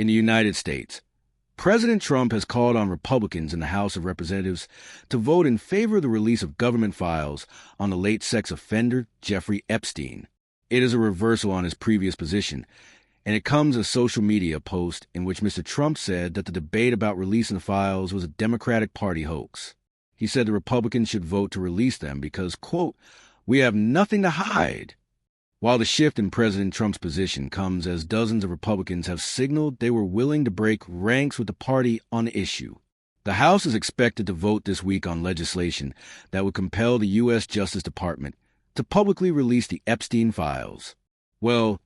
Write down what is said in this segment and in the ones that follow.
In the United States, President Trump has called on Republicans in the House of Representatives to vote in favor of the release of government files on the late sex offender Jeffrey Epstein. It is a reversal on his previous position, and it comes as a social media post in which Mr. Trump said that the debate about releasing the files was a Democratic Party hoax. He said the Republicans should vote to release them because, quote, "we have nothing to hide." While the shift in President Trump's position comes as dozens of Republicans have signaled they were willing to break ranks with the party on the issue. The House is expected to vote this week on legislation that would compel the U.S. Justice Department to publicly release the Epstein files. Well,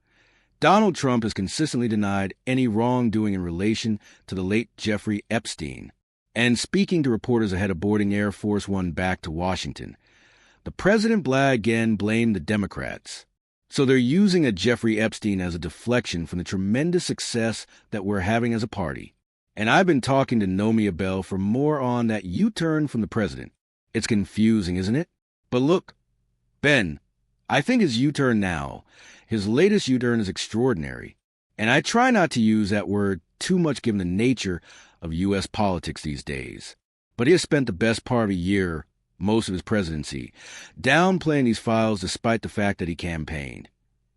Donald Trump has consistently denied any wrongdoing in relation to the late Jeffrey Epstein. And speaking to reporters ahead of boarding Air Force One back to Washington, the president again blamed the Democrats. So they're using a Jeffrey Epstein as a deflection from the tremendous success that we're having as a party. And I've been talking to Nomia Bell for more on that U-turn from the president. It's confusing, isn't it? But look, Ben, I think his U-turn now, his latest U-turn is extraordinary. And I try not to use that word too much given the nature of U.S. politics these days. But he has spent the best part of a year, most of his presidency, downplaying these files despite the fact that he campaigned.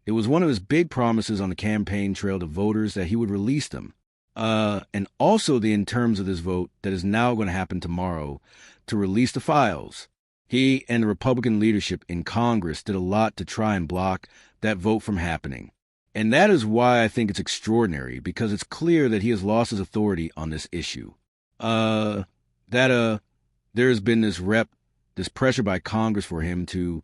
It was one of his big promises on the campaign trail to voters that he would release them. And also in terms of this vote that is now going to happen tomorrow to release the files. He and the Republican leadership in Congress did a lot to try and block that vote from happening. And that is why I think it's extraordinary, because it's clear that he has lost his authority on this issue. There has been this pressure by Congress for him to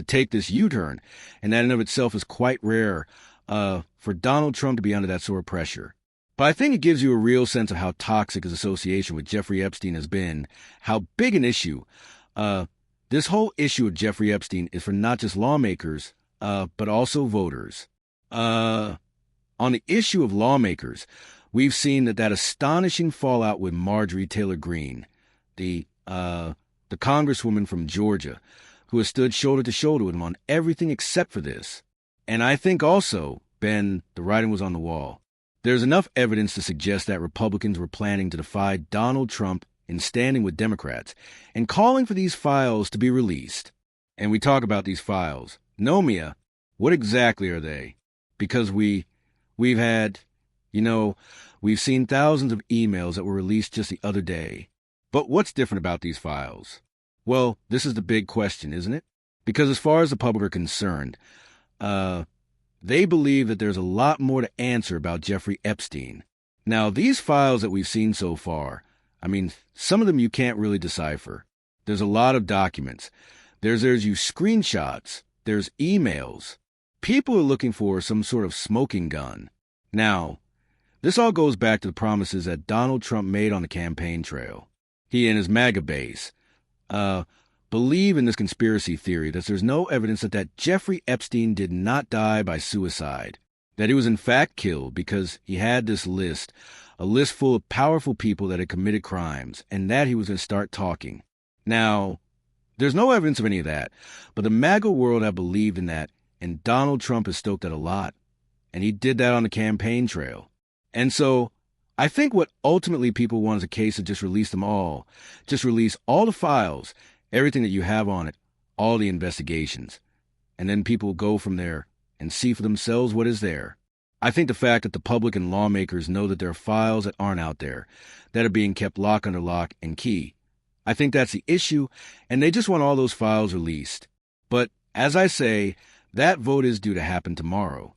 take this U-turn, and that in of itself is quite rare for Donald Trump to be under that sort of pressure. But I think it gives you a real sense of how toxic his association with Jeffrey Epstein has been, how big an issue. This whole issue of Jeffrey Epstein is for not just lawmakers, but also voters. On the issue of lawmakers, we've seen that astonishing fallout with Marjorie Taylor Greene, the congresswoman from Georgia, who has stood shoulder to shoulder with him on everything except for this. And I think also, Ben, the writing was on the wall. There's enough evidence to suggest that Republicans were planning to defy Donald Trump in standing with Democrats and calling for these files to be released. And we talk about these files. Nomia, what exactly are they? Because we've had, we've seen thousands of emails that were released just the other day. But what's different about these files? Well, this is the big question, isn't it? Because as far as the public are concerned, they believe that there's a lot more to answer about Jeffrey Epstein. Now, these files that we've seen so far, some of them you can't really decipher. There's a lot of documents. There's you screenshots. There's emails. People are looking for some sort of smoking gun. Now, this all goes back to the promises that Donald Trump made on the campaign trail. He and his MAGA base believe in this conspiracy theory that there's no evidence that Jeffrey Epstein did not die by suicide, that he was in fact killed because he had this list, a list full of powerful people that had committed crimes, and that he was going to start talking. Now, there's no evidence of any of that, but the MAGA world have believed in that, and Donald Trump has stoked that a lot, and he did that on the campaign trail. And so, I think what ultimately people want is a case of just release them all. Just release all the files, everything that you have on it, all the investigations. And then people will go from there and see for themselves what is there. I think the fact that the public and lawmakers know that there are files that aren't out there, that are being kept lock under lock and key. I think that's the issue, and they just want all those files released. But, as I say, that vote is due to happen tomorrow.